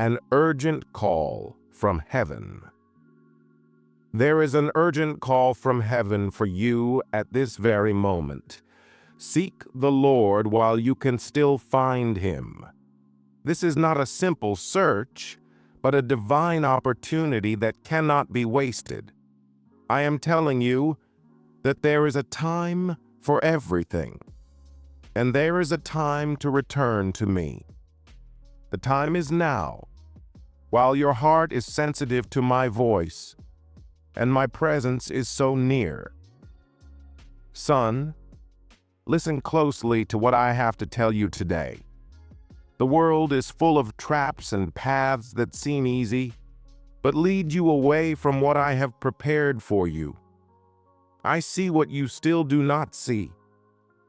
An urgent call from heaven. There is an urgent call from heaven for you at this very moment. Seek the Lord while you can still find him. This is not a simple search, but a divine opportunity that cannot be wasted. I am telling you that there is a time for everything, and there is a time to return to me. The time is now, while your heart is sensitive to my voice, and my presence is so near. Son, listen closely to what I have to tell you today. The world is full of traps and paths that seem easy, but lead you away from what I have prepared for you. I see what you still do not see.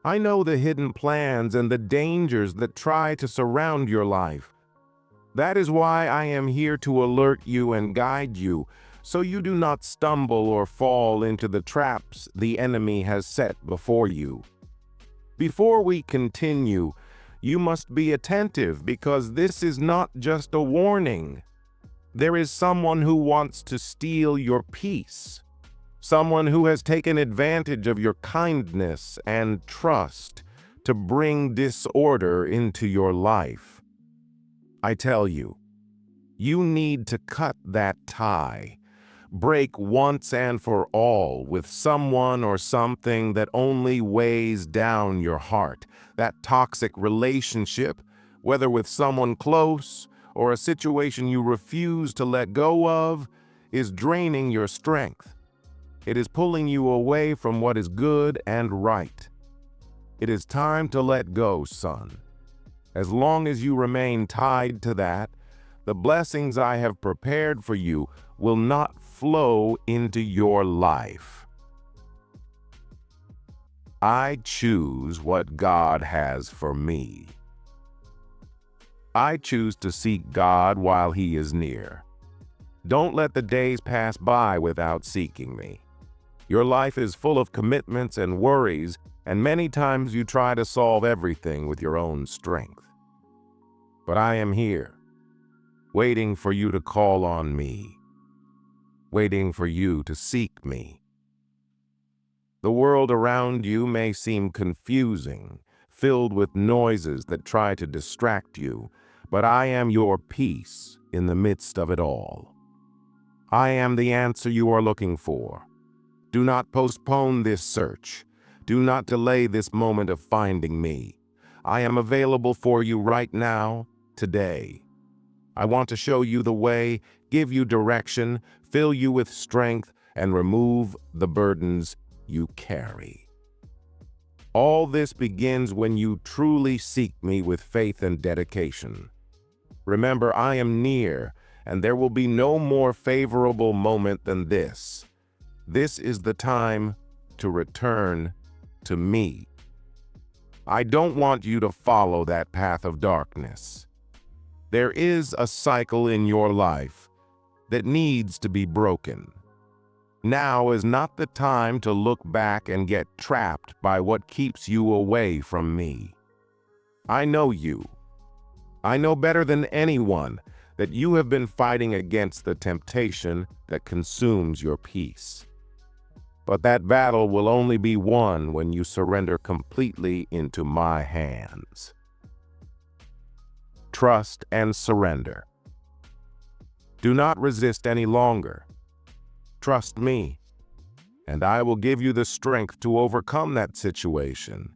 I know the hidden plans and the dangers that try to surround your life. That is why I am here to alert you and guide you, so you do not stumble or fall into the traps the enemy has set before you. Before we continue, you must be attentive, because this is not just a warning. There is someone who wants to steal your peace. Someone who has taken advantage of your kindness and trust to bring disorder into your life. I tell you, you need to cut that tie. Break once and for all with someone or something that only weighs down your heart. That toxic relationship, whether with someone close or a situation you refuse to let go of, is draining your strength. It is pulling you away from what is good and right. It is time to let go, son. As long as you remain tied to that, the blessings I have prepared for you will not flow into your life. I choose what God has for me. I choose to seek God while He is near. Don't let the days pass by without seeking me. Your life is full of commitments and worries, and many times you try to solve everything with your own strength. But I am here, waiting for you to call on me, waiting for you to seek me. The world around you may seem confusing, filled with noises that try to distract you, but I am your peace in the midst of it all. I am the answer you are looking for. Do not postpone this search. Do not delay this moment of finding me. I am available for you right now, today. I want to show you the way, give you direction, fill you with strength, and remove the burdens you carry. All this begins when you truly seek me with faith and dedication. Remember, I am near, and there will be no more favorable moment than this. This is the time to return to me. I don't want you to follow that path of darkness. There is a cycle in your life that needs to be broken. Now is not the time to look back and get trapped by what keeps you away from me. I know you. I know better than anyone that you have been fighting against the temptation that consumes your peace. But that battle will only be won when you surrender completely into my hands. Trust and surrender. Do not resist any longer. Trust me, and I will give you the strength to overcome that situation.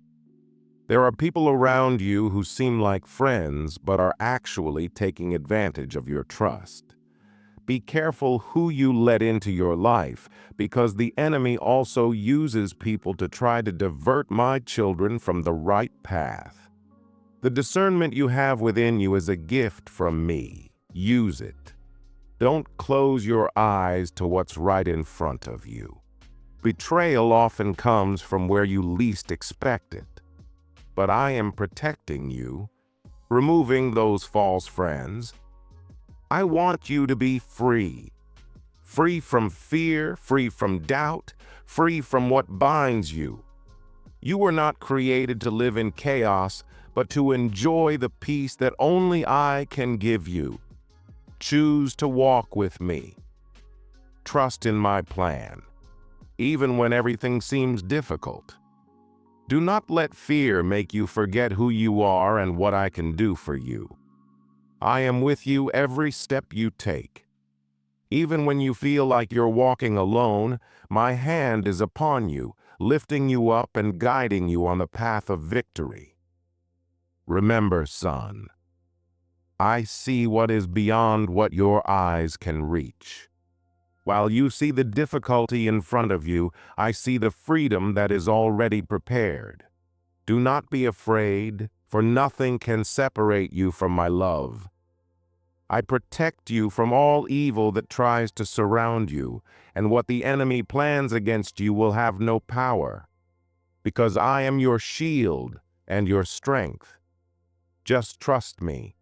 There are people around you who seem like friends, but are actually taking advantage of your trust. Be careful who you let into your life, because the enemy also uses people to try to divert my children from the right path. The discernment you have within you is a gift from me. Use it. Don't close your eyes to what's right in front of you. Betrayal often comes from where you least expect it. But I am protecting you, removing those false friends. I want you to be free. Free from fear, free from doubt, free from what binds you. You were not created to live in chaos, but to enjoy the peace that only I can give you. Choose to walk with me. Trust in my plan, even when everything seems difficult. Do not let fear make you forget who you are and what I can do for you. I am with you every step you take. Even when you feel like you're walking alone, my hand is upon you, lifting you up and guiding you on the path of victory. Remember, son, I see what is beyond what your eyes can reach. While you see the difficulty in front of you, I see the freedom that is already prepared. Do not be afraid, for nothing can separate you from my love. I protect you from all evil that tries to surround you, and what the enemy plans against you will have no power, because I am your shield and your strength. Just trust me.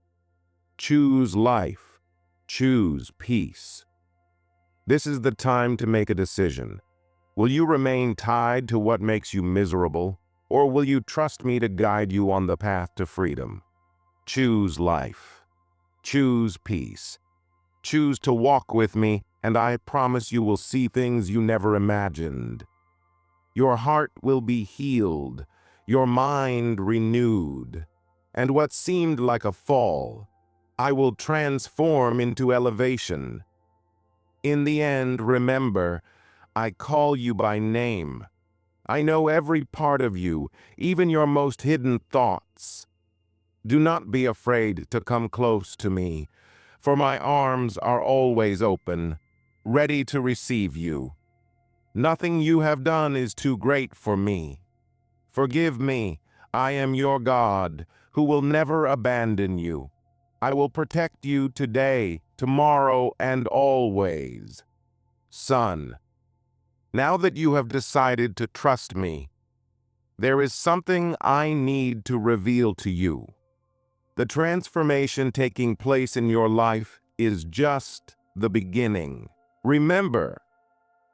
Choose life. Choose peace. This is the time to make a decision. Will you remain tied to what makes you miserable, or will you trust me to guide you on the path to freedom? Choose life. Choose peace. Choose to walk with me, and I promise you will see things you never imagined. Your heart will be healed, your mind renewed, and what seemed like a fall, I will transform into elevation. In the end, remember, I call you by name. I know every part of you, even your most hidden thoughts. Do not be afraid to come close to me, for my arms are always open, ready to receive you. Nothing you have done is too great for me. Forgive me, I am your God, who will never abandon you. I will protect you today, tomorrow, and always. Son, now that you have decided to trust me, there is something I need to reveal to you. The transformation taking place in your life is just the beginning. Remember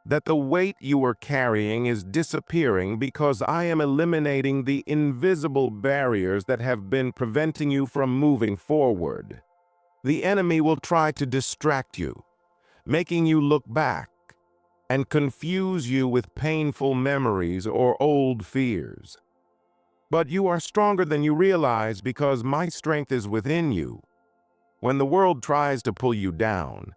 that the weight you are carrying is disappearing because I am eliminating the invisible barriers that have been preventing you from moving forward. The enemy will try to distract you, making you look back and confuse you with painful memories or old fears. But you are stronger than you realize because my strength is within you. When the world tries to pull you down,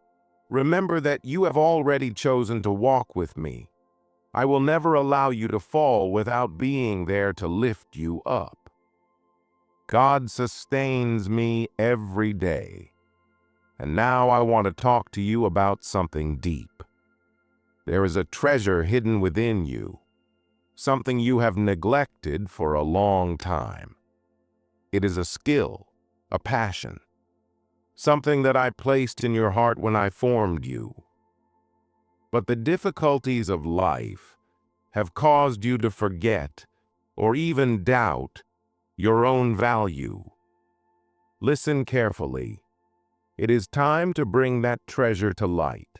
remember that you have already chosen to walk with me. I will never allow you to fall without being there to lift you up. God sustains me every day. And now I want to talk to you about something deep. There is a treasure hidden within you, something you have neglected for a long time. It is a skill, a passion, something that I placed in your heart when I formed you. But the difficulties of life have caused you to forget or even doubt your own value. Listen carefully. It is time to bring that treasure to light.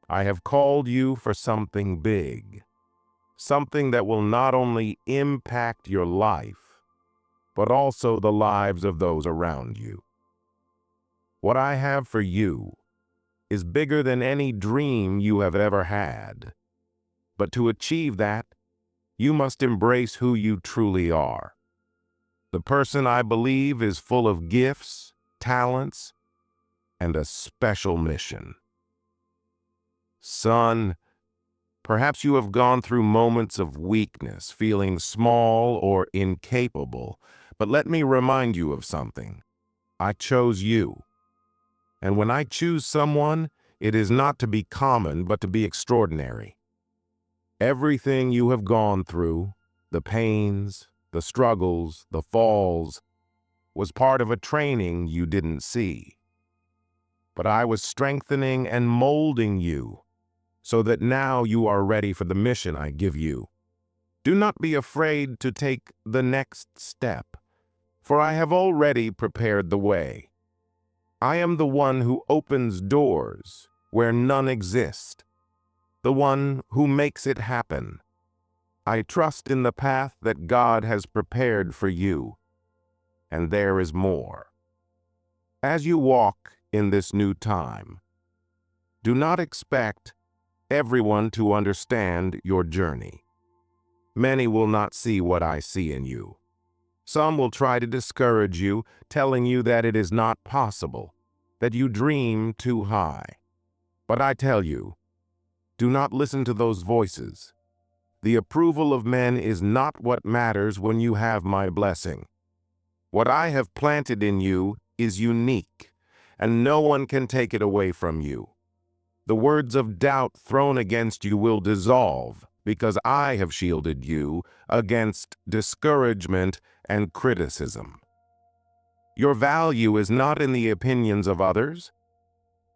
I have called you for something big, something that will not only impact your life, but also the lives of those around you. What I have for you is bigger than any dream you have ever had. But to achieve that, you must embrace who you truly are. The person I believe is full of gifts, talents, and a special mission. Son, perhaps you have gone through moments of weakness, feeling small or incapable, but let me remind you of something. I chose you. And when I choose someone, it is not to be common, but to be extraordinary. Everything you have gone through, the pains, the struggles, the falls, was part of a training you didn't see. But I was strengthening and molding you so that now you are ready for the mission I give you. Do not be afraid to take the next step, for I have already prepared the way. I am the one who opens doors where none exist, the one who makes it happen. I trust in the path that God has prepared for you, and there is more. As you walk in this new time. Do not expect everyone to understand your journey. Many will not see what I see in you. Some will try to discourage you, telling you that it is not possible, that you dream too high. But I tell you, do not listen to those voices. The approval of men is not what matters when you have my blessing. What I have planted in you is unique, and no one can take it away from you. The words of doubt thrown against you will dissolve, because I have shielded you against discouragement and criticism. Your value is not in the opinions of others,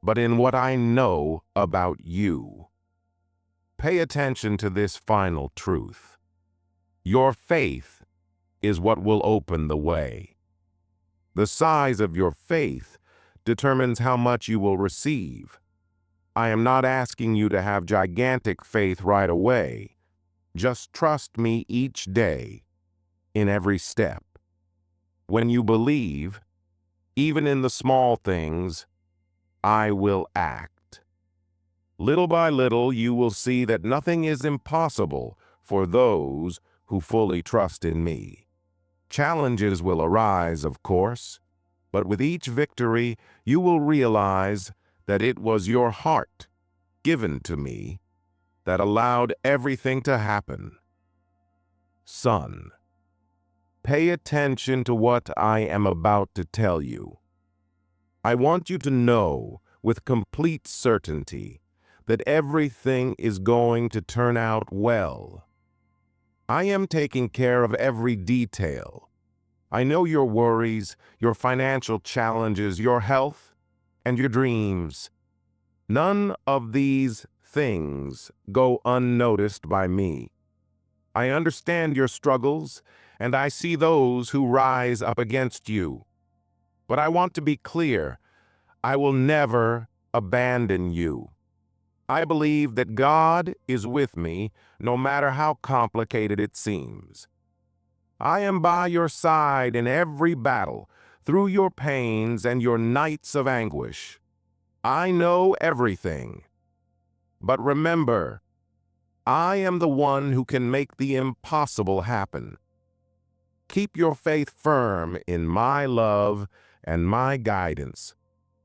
but in what I know about you. Pay attention to this final truth. Your faith is what will open the way. The size of your faith determines how much you will receive. I am not asking you to have gigantic faith right away. Just trust me each day, in every step. When you believe, even in the small things, I will act. Little by little, you will see that nothing is impossible for those who fully trust in me. Challenges will arise, of course, but with each victory, you will realize that it was your heart, given to me, that allowed everything to happen. Son, pay attention to what I am about to tell you. I want you to know with complete certainty that everything is going to turn out well. I am taking care of every detail. I know your worries, your financial challenges, your health, and your dreams. None of these things go unnoticed by me. I understand your struggles, and I see those who rise up against you. But I want to be clear, I will never abandon you. I believe that God is with me, no matter how complicated it seems. I am by your side in every battle, through your pains and your nights of anguish. I know everything. But remember, I am the one who can make the impossible happen. Keep your faith firm in my love and my guidance,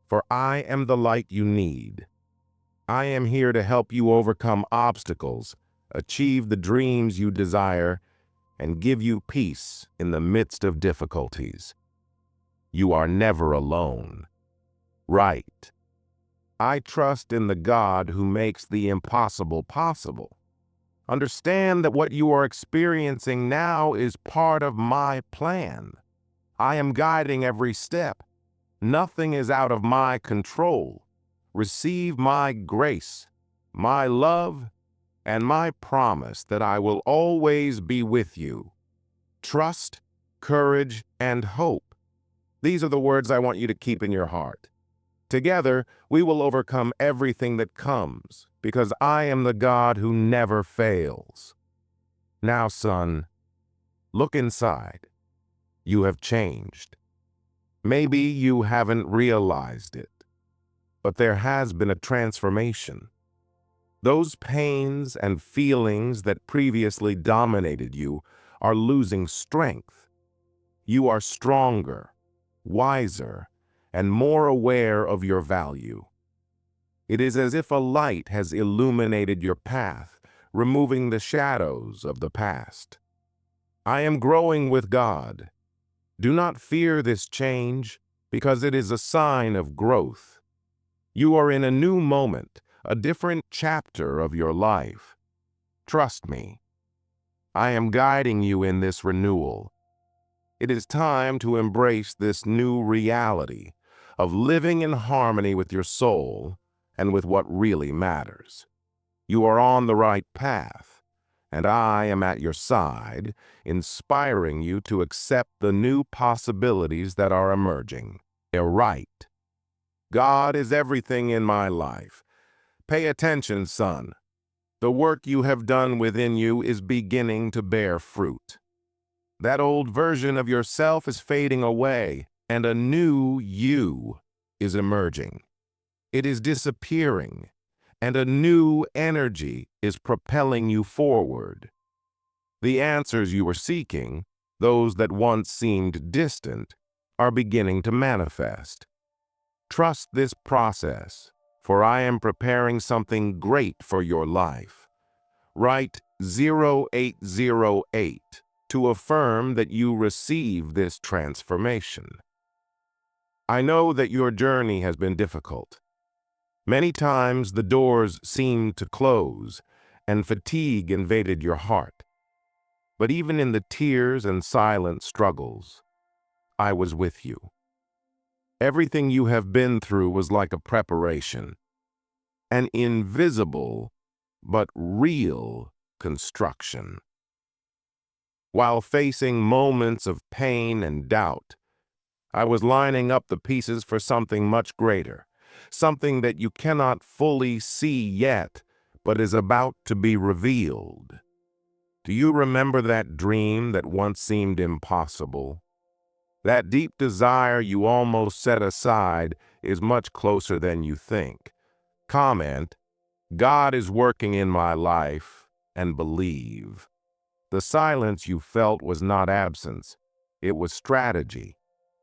for I am the light you need. I am here to help you overcome obstacles, achieve the dreams you desire, and give you peace in the midst of difficulties. You are never alone. Right. I trust in the God who makes the impossible possible. Understand that what you are experiencing now is part of my plan. I am guiding every step. Nothing is out of my control. Receive my grace, my love, and my promise that I will always be with you. Trust, courage, and hope. These are the words I want you to keep in your heart. Together, we will overcome everything that comes, because I am the God who never fails. Now, son, look inside. You have changed. Maybe you haven't realized it, but there has been a transformation. Those pains and feelings that previously dominated you are losing strength. You are stronger, wiser, and more aware of your value. It is as if a light has illuminated your path, removing the shadows of the past. I am growing with God. Do not fear this change, because it is a sign of growth. You are in a new moment, a different chapter of your life. Trust me. I am guiding you in this renewal. It is time to embrace this new reality of living in harmony with your soul and with what really matters. You are on the right path, and I am at your side, inspiring you to accept the new possibilities that are emerging. You're right. God is everything in my life. Pay attention, son. The work you have done within you is beginning to bear fruit. That old version of yourself is fading away, and a new you is emerging. It is disappearing, and a new energy is propelling you forward. The answers you were seeking, those that once seemed distant, are beginning to manifest. Trust this process, for I am preparing something great for your life. Write 0808 to affirm that you receive this transformation. I know that your journey has been difficult. Many times the doors seemed to close, and fatigue invaded your heart. But even in the tears and silent struggles, I was with you. Everything you have been through was like a preparation, an invisible but real construction. While facing moments of pain and doubt, I was lining up the pieces for something much greater, something that you cannot fully see yet, but is about to be revealed. Do you remember that dream that once seemed impossible? That deep desire you almost set aside is much closer than you think. Comment, God is working in my life, and believe. The silence you felt was not absence. It was strategy.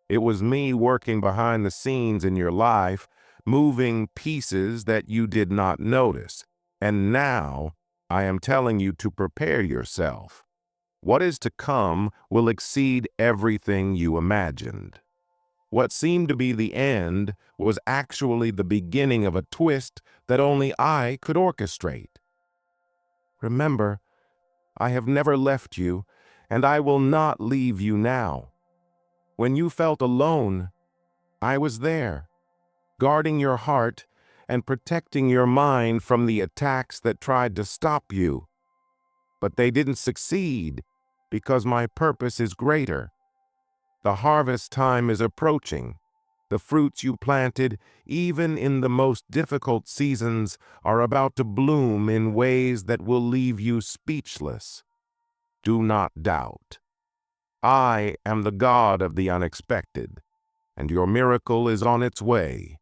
It was me working behind the scenes in your life, moving pieces that you did not notice. And now I am telling you to prepare yourself. What is to come will exceed everything you imagined. What seemed to be the end was actually the beginning of a twist that only I could orchestrate. Remember, I have never left you, and I will not leave you now. When you felt alone, I was there, guarding your heart and protecting your mind from the attacks that tried to stop you. But they didn't succeed because my purpose is greater. The harvest time is approaching. The fruits you planted, even in the most difficult seasons, are about to bloom in ways that will leave you speechless. Do not doubt. I am the God of the unexpected, and your miracle is on its way.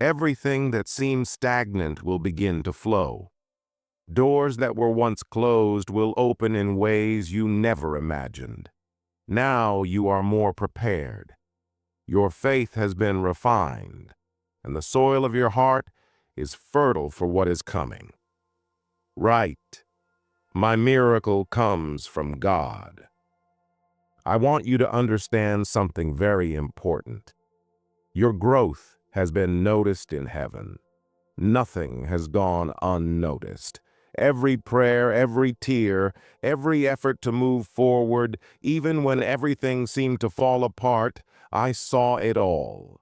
Everything that seemed stagnant will begin to flow. Doors that were once closed will open in ways you never imagined. Now you are more prepared. Your faith has been refined, and the soil of your heart is fertile for what is coming. Right, my miracle comes from God. I want you to understand something very important. Your growth has been noticed in heaven. Nothing has gone unnoticed. Every prayer, every tear, every effort to move forward, even when everything seemed to fall apart, I saw it all.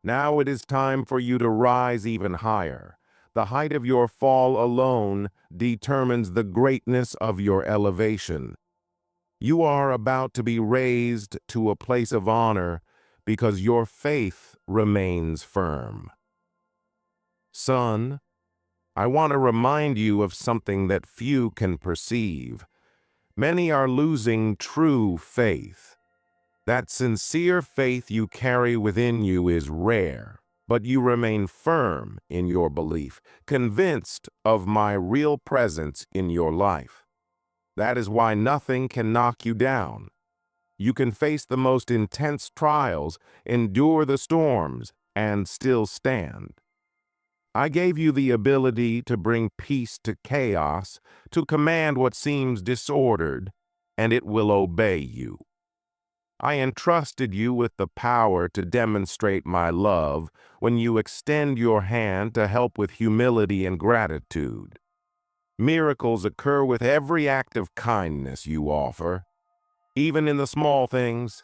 Now it is time for you to rise even higher. The height of your fall alone determines the greatness of your elevation. You are about to be raised to a place of honor because your faith remains firm. Son, I want to remind you of something that few can perceive. Many are losing true faith. That sincere faith you carry within you is rare, but you remain firm in your belief, convinced of my real presence in your life. That is why nothing can knock you down. You can face the most intense trials, endure the storms, and still stand. I gave you the ability to bring peace to chaos, to command what seems disordered, and it will obey you. I entrusted you with the power to demonstrate my love when you extend your hand to help with humility and gratitude. Miracles occur with every act of kindness you offer. Even in the small things,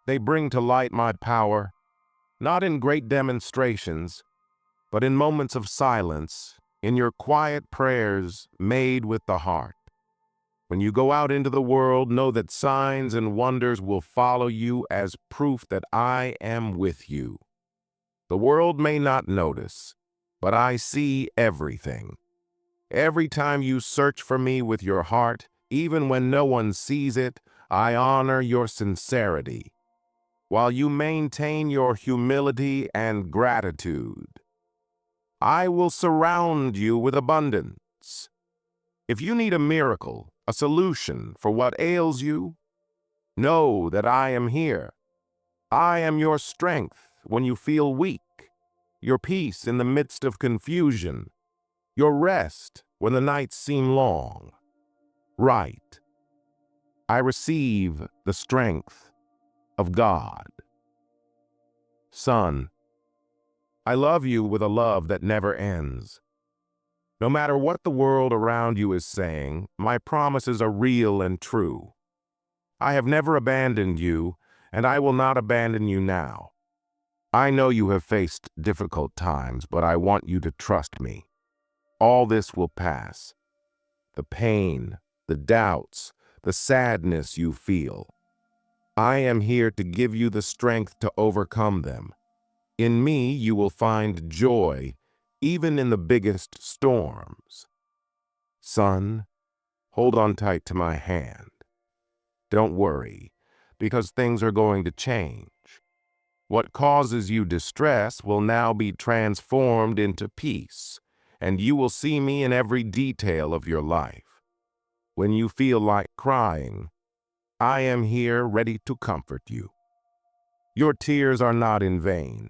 they bring to light my power, not in great demonstrations, but in moments of silence, in your quiet prayers made with the heart. When you go out into the world, know that signs and wonders will follow you as proof that I am with you. The world may not notice, but I see everything. Every time you search for me with your heart, even when no one sees it, I honor your sincerity. while you maintain your humility and gratitude. I will surround you with abundance. If you need a miracle, a solution for what ails you, know that I am here. I am your strength when you feel weak, your peace in the midst of confusion, your rest when the nights seem long. Right. I receive the strength of God. Son, I love you with a love that never ends. No matter what the world around you is saying, my promises are real and true. I have never abandoned you, and I will not abandon you now. I know you have faced difficult times, but I want you to trust me. All this will pass. The pain, the doubts, the sadness you feel. I am here to give you the strength to overcome them. In me, you will find joy, even in the biggest storms. Son, hold on tight to my hand. Don't worry, because things are going to change. What causes you distress will now be transformed into peace, and you will see me in every detail of your life. When you feel like crying, I am here ready to comfort you. Your tears are not in vain.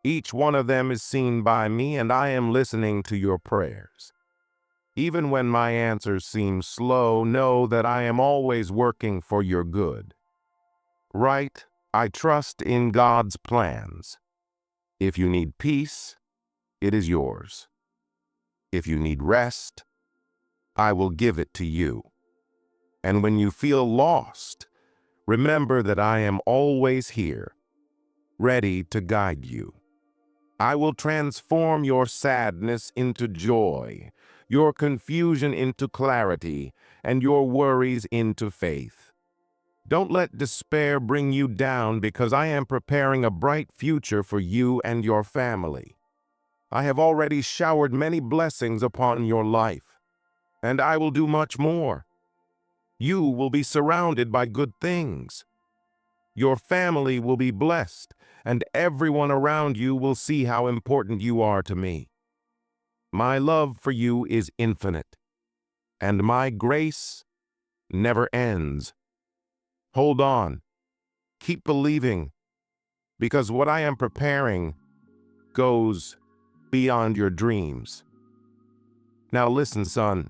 Each one of them is seen by me, and I am listening to your prayers. Even when my answers seem slow, know that I am always working for your good. Right, I trust in God's plans. If you need peace, it is yours. If you need rest, I will give it to you. And when you feel lost, remember that I am always here, ready to guide you. I will transform your sadness into joy, your confusion into clarity, and your worries into faith. Don't let despair bring you down, because I am preparing a bright future for you and your family. I have already showered many blessings upon your life, and I will do much more. You will be surrounded by good things. Your family will be blessed, and everyone around you will see how important you are to me. My love for you is infinite, and my grace never ends. Hold on. Keep believing, because what I am preparing goes beyond your dreams. Now listen, son.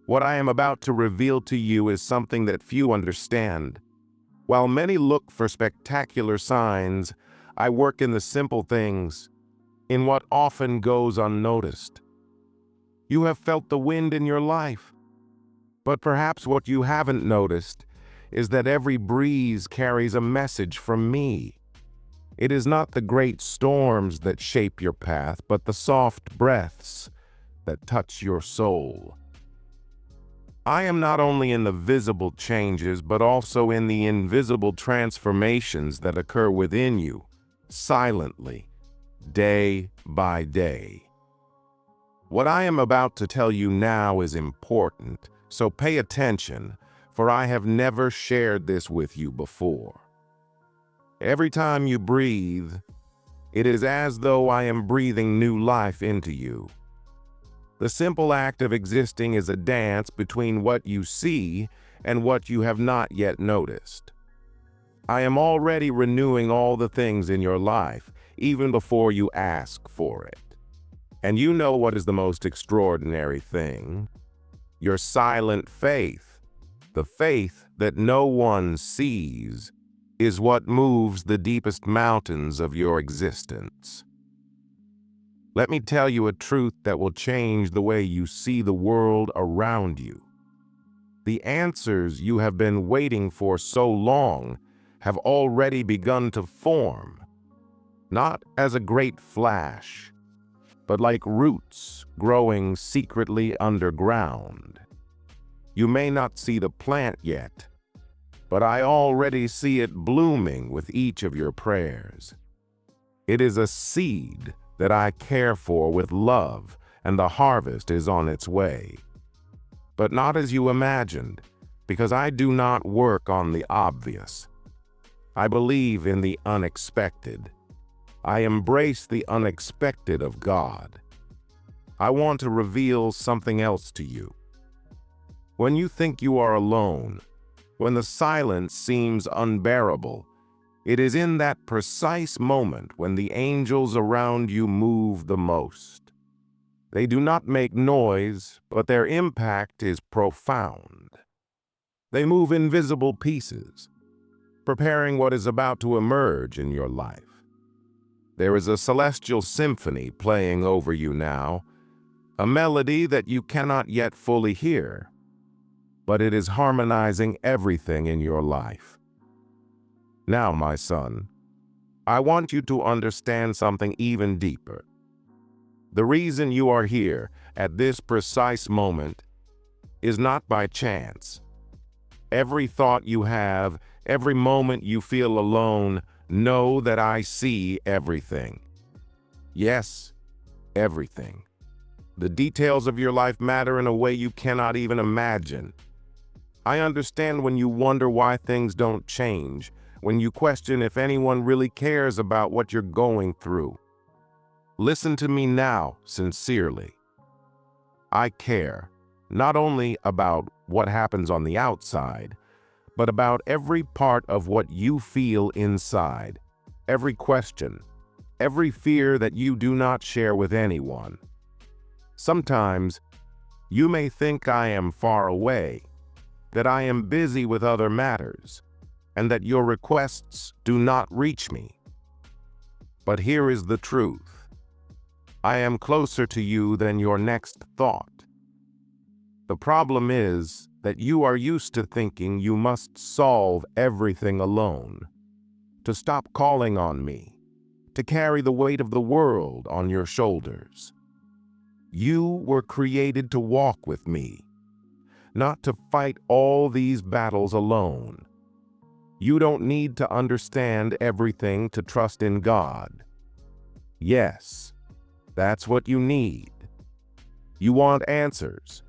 What I am about to reveal to you is something that few understand. While many look for spectacular signs, I work in the simple things, in what often goes unnoticed. You have felt the wind in your life, but perhaps what you haven't noticed is that every breeze carries a message from me. It is not the great storms that shape your path, but the soft breaths that touch your soul. I am not only in the visible changes, but also in the invisible transformations that occur within you, silently, day by day. What I am about to tell you now is important, so pay attention, for I have never shared this with you before. Every time you breathe, it is as though I am breathing new life into you. The simple act of existing is a dance between what you see and what you have not yet noticed. I am already renewing all the things in your life, even before you ask for it. And you know what is the most extraordinary thing? Your silent faith, the faith that no one sees, is what moves the deepest mountains of your existence. Let me tell you a truth that will change the way you see the world around you. The answers you have been waiting for so long have already begun to form, not as a great flash, but like roots growing secretly underground. You may not see the plant yet, but I already see it blooming with each of your prayers. It is a seed that I care for with love, and the harvest is on its way. But not as you imagined, because I do not work on the obvious. I believe in the unexpected. I embrace the unexpected of God. I want to reveal something else to you. When you think you are alone, when the silence seems unbearable, it is in that precise moment when the angels around you move the most. They do not make noise, but their impact is profound. They move invisible pieces, preparing what is about to emerge in your life. There is a celestial symphony playing over you now, a melody that you cannot yet fully hear, but it is harmonizing everything in your life. Now, my son, I want you to understand something even deeper. The reason you are here at this precise moment is not by chance. Every thought you have, every moment you feel alone, know that I see everything. Yes, everything. The details of your life matter in a way you cannot even imagine. I understand when you wonder why things don't change, when you question if anyone really cares about what you're going through. Listen to me now, sincerely. I care, not only about what happens on the outside, but about every part of what you feel inside, every question, every fear that you do not share with anyone. Sometimes, you may think I am far away, that I am busy with other matters, and that your requests do not reach me. But here is the truth. I am closer to you than your next thought. The problem is that you are used to thinking you must solve everything alone, to stop calling on me, to carry the weight of the world on your shoulders. You were created to walk with me, not to fight all these battles alone. You don't need to understand everything to trust in God. Yes, that's what you need. You want answers.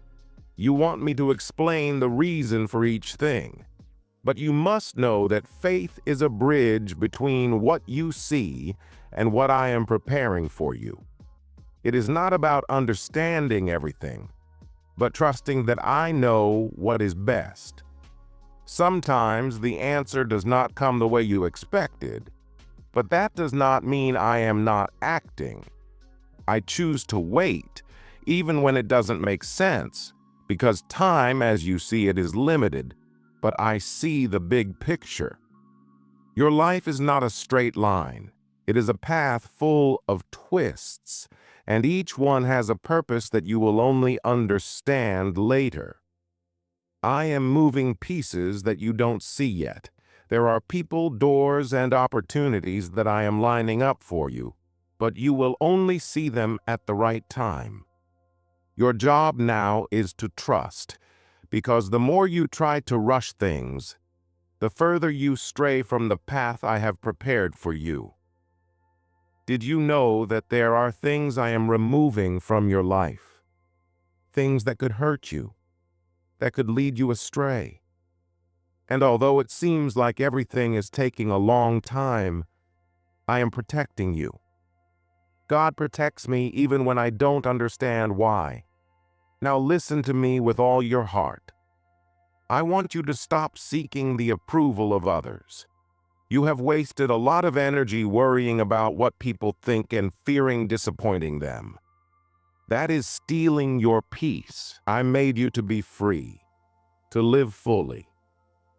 You want me to explain the reason for each thing. But you must know that faith is a bridge between what you see and what I am preparing for you. It is not about understanding everything, but trusting that I know what is best. Sometimes the answer does not come the way you expected, but that does not mean I am not acting. I choose to wait, even when it doesn't make sense, because time, as you see it, is limited, but I see the big picture. Your life is not a straight line. It is a path full of twists, and each one has a purpose that you will only understand later. I am moving pieces that you don't see yet. There are people, doors, and opportunities that I am lining up for you, but you will only see them at the right time. Your job now is to trust, because the more you try to rush things, the further you stray from the path I have prepared for you. Did you know that there are things I am removing from your life? Things that could hurt you, that could lead you astray. And although it seems like everything is taking a long time, I am protecting you. God protects me even when I don't understand why. Now listen to me with all your heart. I want you to stop seeking the approval of others. You have wasted a lot of energy worrying about what people think and fearing disappointing them. That is stealing your peace. I made you to be free, to live fully,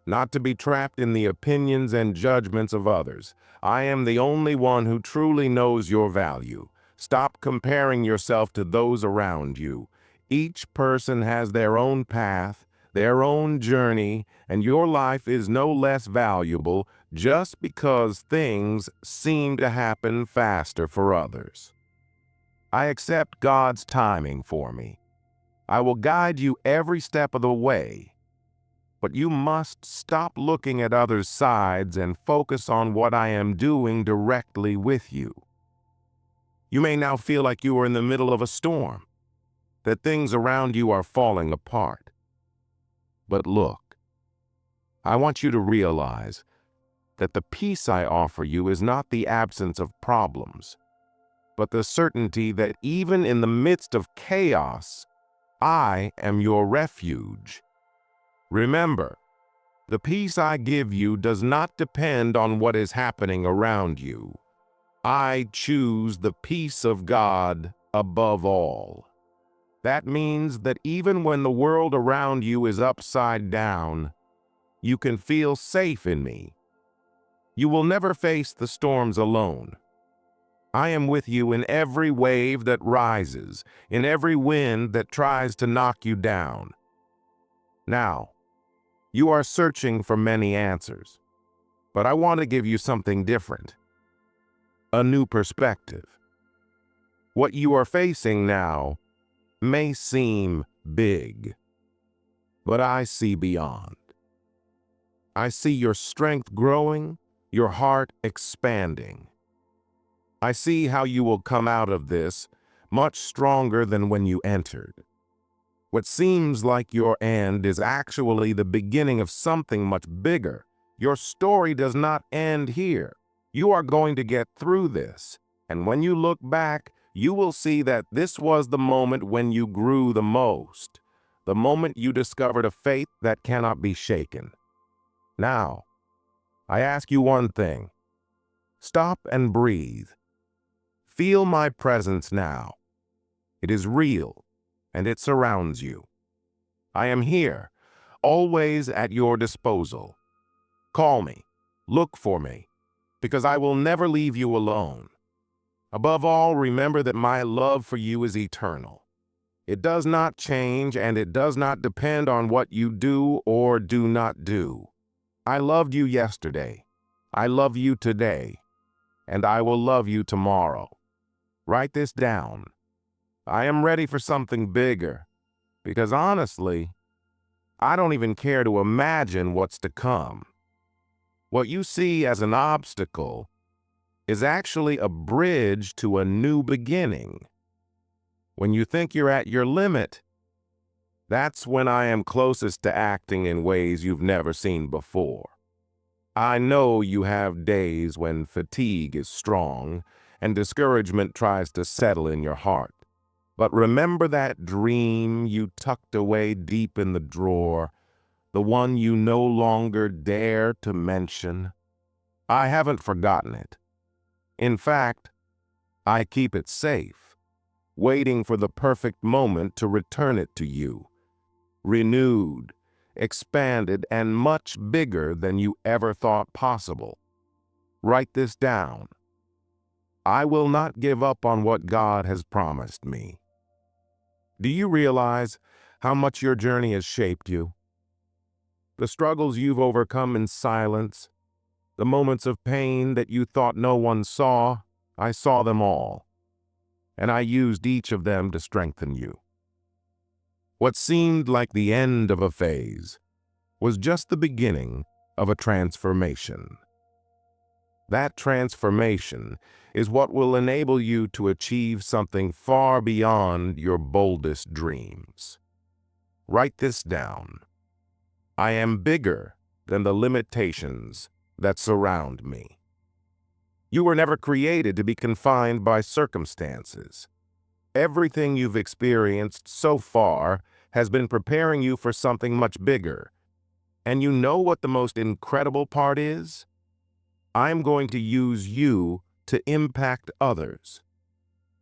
not to be trapped in the opinions and judgments of others. I am the only one who truly knows your value. Stop comparing yourself to those around you. Each person has their own path, their own journey, and your life is no less valuable just because things seem to happen faster for others. I accept God's timing for me. I will guide you every step of the way. But you must stop looking at others' sides and focus on what I am doing directly with you. You may now feel like you are in the middle of a storm, that things around you are falling apart. But look, I want you to realize that the peace I offer you is not the absence of problems, but the certainty that even in the midst of chaos, I am your refuge. Remember, the peace I give you does not depend on what is happening around you. I choose the peace of God above all. That means that even when the world around you is upside down, you can feel safe in me. You will never face the storms alone. I am with you in every wave that rises, in every wind that tries to knock you down. Now, you are searching for many answers, but I want to give you something different. A new perspective. What you are facing now may seem big, but I see beyond. I see your strength growing, your heart expanding. I see how you will come out of this much stronger than when you entered. What seems like your end is actually the beginning of something much bigger. Your story does not end here. You are going to get through this, and when you look back, you will see that this was the moment when you grew the most, the moment you discovered a faith that cannot be shaken. Now, I ask you one thing. Stop and breathe. Feel my presence now. It is real, and it surrounds you. I am here, always at your disposal. Call me, look for me, because I will never leave you alone. Above all, remember that my love for you is eternal. It does not change, and it does not depend on what you do or do not do. I loved you yesterday. I love you today, and I will love you tomorrow. Write this down. I am ready for something bigger, because honestly, I don't even care to imagine what's to come. What you see as an obstacle is actually a bridge to a new beginning. When you think you're at your limit, that's when I am closest to acting in ways you've never seen before. I know you have days when fatigue is strong and discouragement tries to settle in your heart. But remember that dream you tucked away deep in the drawer, the one you no longer dare to mention? I haven't forgotten it. In fact, I keep it safe, waiting for the perfect moment to return it to you, renewed, expanded, and much bigger than you ever thought possible. Write this down. I will not give up on what God has promised me. Do you realize how much your journey has shaped you? The struggles you've overcome in silence, the moments of pain that you thought no one saw, I saw them all, and I used each of them to strengthen you. What seemed like the end of a phase was just the beginning of a transformation. That transformation is what will enable you to achieve something far beyond your boldest dreams. Write this down. I am bigger than the limitations that surround me. You were never created to be confined by circumstances. Everything you've experienced so far has been preparing you for something much bigger. And you know what the most incredible part is? I'm going to use you to impact others.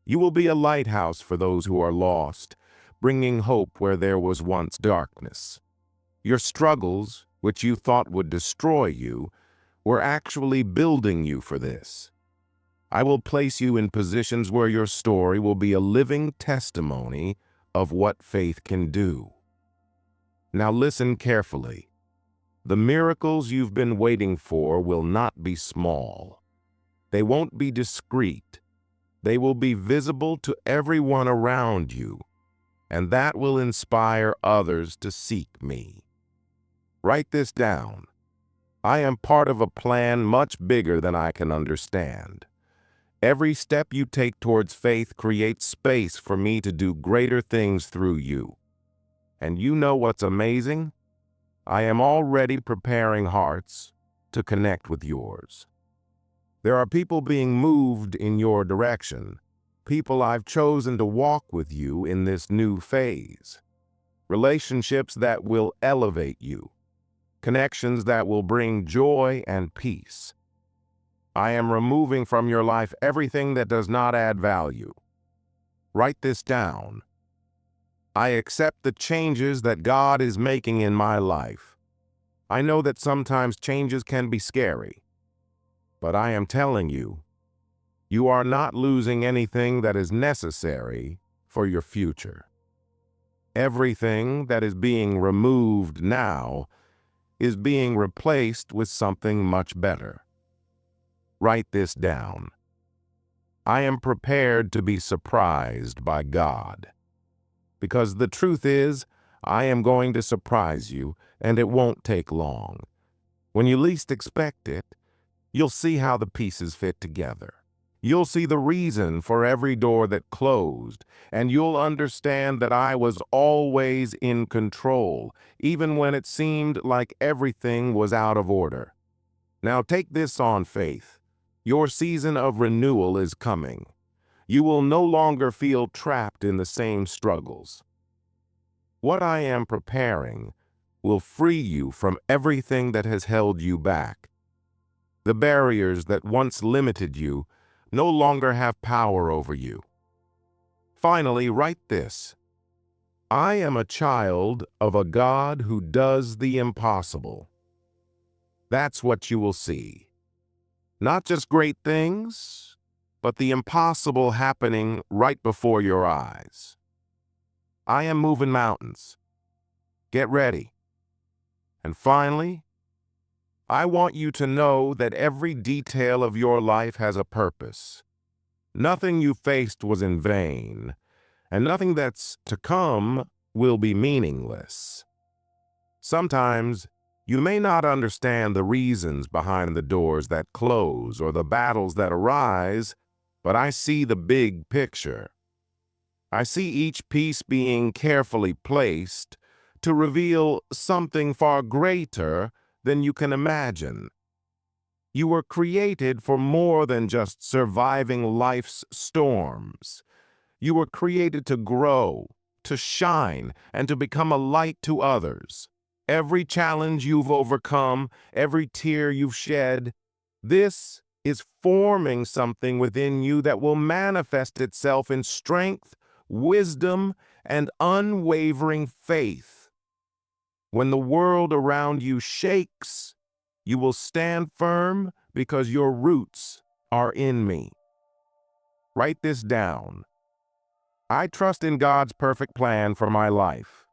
You will be a lighthouse for those who are lost, bringing hope where there was once darkness. Your struggles, which you thought would destroy you, were actually building you for this. I will place you in positions where your story will be a living testimony of what faith can do. Now listen carefully. The miracles you've been waiting for will not be small. They won't be discreet. They will be visible to everyone around you, and that will inspire others to seek me. Write this down. I am part of a plan much bigger than I can understand. Every step you take towards faith creates space for me to do greater things through you. And you know what's amazing? I am already preparing hearts to connect with yours. There are people being moved in your direction, people I've chosen to walk with you in this new phase. Relationships that will elevate you, connections that will bring joy and peace. I am removing from your life everything that does not add value. Write this down. I accept the changes that God is making in my life. I know that sometimes changes can be scary, but I am telling you, you are not losing anything that is necessary for your future. Everything that is being removed now is being replaced with something much better. Write this down. I am prepared to be surprised by God. Because the truth is, I am going to surprise you, and it won't take long. When you least expect it, you'll see how the pieces fit together. You'll see the reason for every door that closed, and you'll understand that I was always in control, even when it seemed like everything was out of order. Now take this on faith. Your season of renewal is coming. You will no longer feel trapped in the same struggles. What I am preparing will free you from everything that has held you back. The barriers that once limited you no longer have power over you. Finally, write this. I am a child of a God who does the impossible. That's what you will see. Not just great things, but the impossible happening right before your eyes. I am moving mountains. Get ready. And finally, I want you to know that every detail of your life has a purpose. Nothing you faced was in vain, and nothing that's to come will be meaningless. Sometimes, you may not understand the reasons behind the doors that close or the battles that arise, but I see the big picture. I see each piece being carefully placed to reveal something far greater than you can imagine. You were created for more than just surviving life's storms. You were created to grow, to shine, and to become a light to others. Every challenge you've overcome, every tear you've shed, this is forming something within you that will manifest itself in strength, wisdom, and unwavering faith. When the world around you shakes, you will stand firm because your roots are in me. Write this down. I trust in God's perfect plan for my life.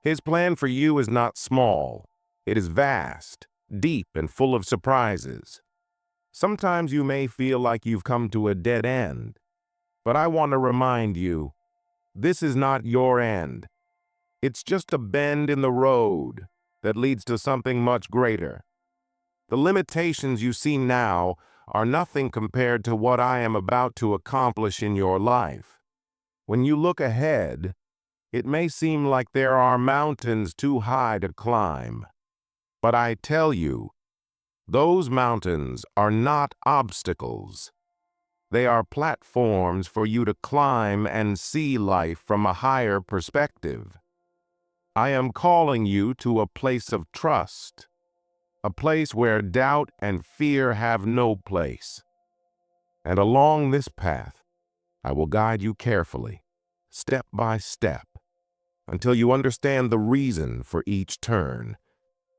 His plan for you is not small. It is vast, deep, and full of surprises. Sometimes you may feel like you've come to a dead end, but I want to remind you, this is not your end. It's just a bend in the road that leads to something much greater. The limitations you see now are nothing compared to what I am about to accomplish in your life. When you look ahead, it may seem like there are mountains too high to climb. But I tell you, those mountains are not obstacles. They are platforms for you to climb and see life from a higher perspective. I am calling you to a place of trust, a place where doubt and fear have no place. And along this path, I will guide you carefully, step by step, until you understand the reason for each turn,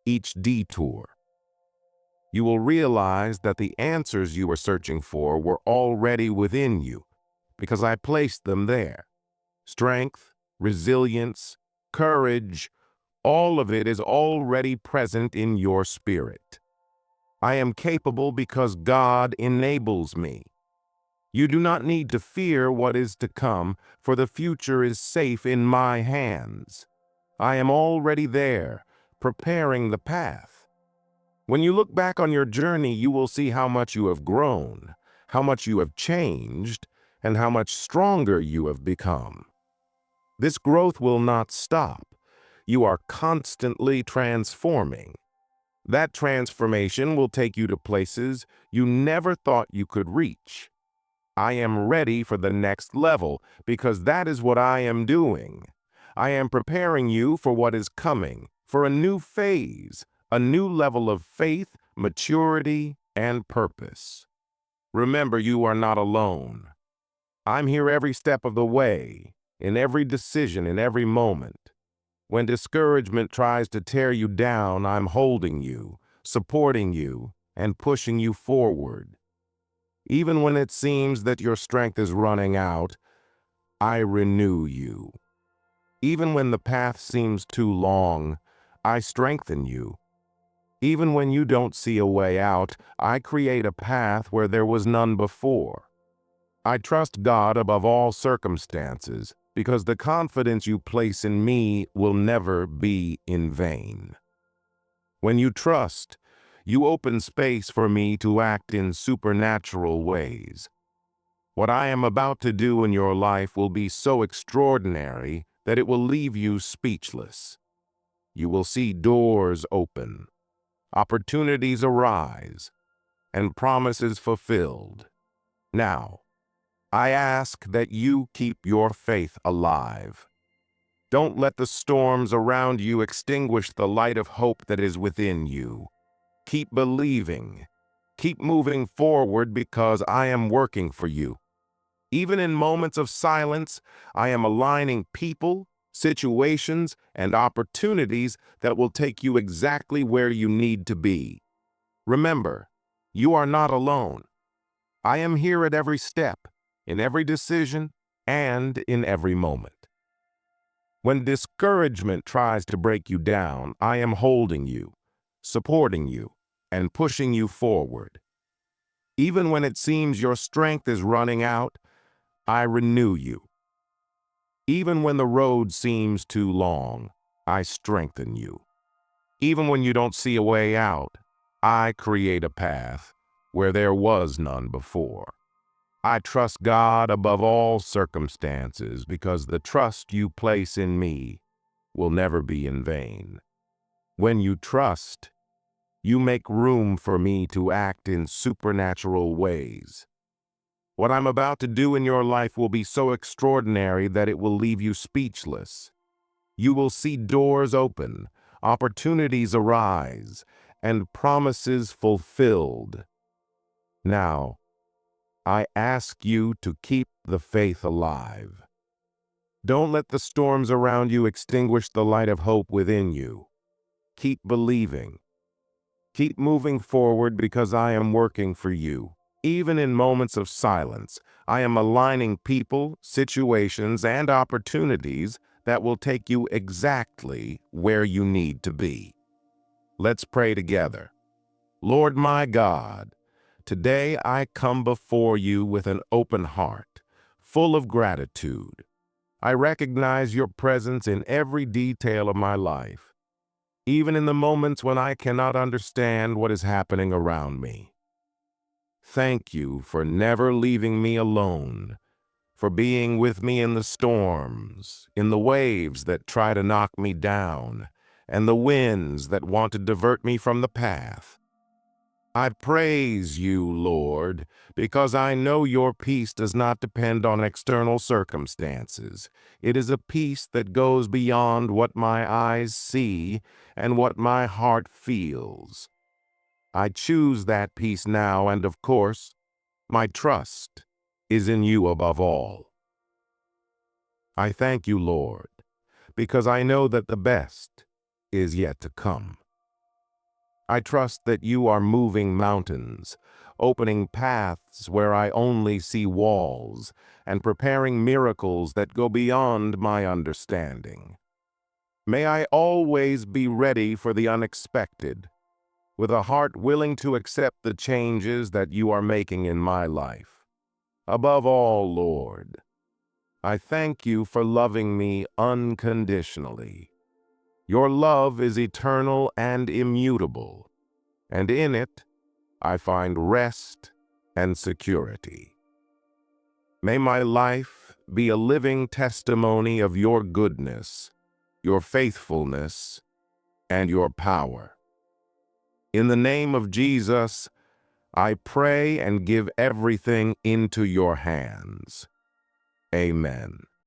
each detour. You will realize that the answers you were searching for were already within you, because I placed them there. Strength, resilience, courage, all of it is already present in your spirit. I am capable because God enables me. You do not need to fear what is to come, for the future is safe in my hands. I am already there, preparing the path. When you look back on your journey, you will see how much you have grown, how much you have changed, and how much stronger you have become. This growth will not stop. You are constantly transforming. That transformation will take you to places you never thought you could reach. I am ready for the next level because that is what I am doing. I am preparing you for what is coming, for a new phase, a new level of faith, maturity, and purpose. Remember, you are not alone. I'm here every step of the way, in every decision, in every moment. When discouragement tries to tear you down, I'm holding you, supporting you, and pushing you forward. Even when it seems that your strength is running out, I renew you. Even when the path seems too long, I strengthen you. Even when you don't see a way out, I create a path where there was none before. I trust God above all circumstances because the confidence you place in me will never be in vain. When you trust, you open space for me to act in supernatural ways. What I am about to do in your life will be so extraordinary that it will leave you speechless. You will see doors open, opportunities arise, and promises fulfilled. Now, I ask that you keep your faith alive. Don't let the storms around you extinguish the light of hope that is within you. Keep believing. Keep moving forward because I am working for you. Even in moments of silence, I am aligning people, situations, and opportunities that will take you exactly where you need to be. Remember, you are not alone. I am here at every step, in every decision, and in every moment. When discouragement tries to break you down, I am holding you, supporting you, and pushing you forward. Even when it seems your strength is running out, I renew you. Even when the road seems too long, I strengthen you. Even when you don't see a way out, I create a path where there was none before. I trust God above all circumstances because the trust you place in me will never be in vain. When you trust, you make room for me to act in supernatural ways. What I'm about to do in your life will be so extraordinary that it will leave you speechless. You will see doors open, opportunities arise, and promises fulfilled. Now, I ask you to keep the faith alive. Don't let the storms around you extinguish the light of hope within you. Keep believing. Keep moving forward because I am working for you. Even in moments of silence, I am aligning people, situations, and opportunities that will take you exactly where you need to be. Let's pray together. Lord my God, today I come before you with an open heart, full of gratitude. I recognize your presence in every detail of my life, even in the moments when I cannot understand what is happening around me. Thank you for never leaving me alone, for being with me in the storms, in the waves that try to knock me down, and the winds that want to divert me from the path. I praise you, Lord, because I know your peace does not depend on external circumstances. It is a peace that goes beyond what my eyes see and what my heart feels. I choose that peace now, and of course, my trust is in you above all. I thank you, Lord, because I know that the best is yet to come. I trust that you are moving mountains, opening paths where I only see walls, and preparing miracles that go beyond my understanding. May I always be ready for the unexpected, with a heart willing to accept the changes that you are making in my life. Above all, Lord, I thank you for loving me unconditionally. Your love is eternal and immutable, and in it, I find rest and security. May my life be a living testimony of your goodness, your faithfulness, and your power. In the name of Jesus, I pray and give everything into your hands. Amen.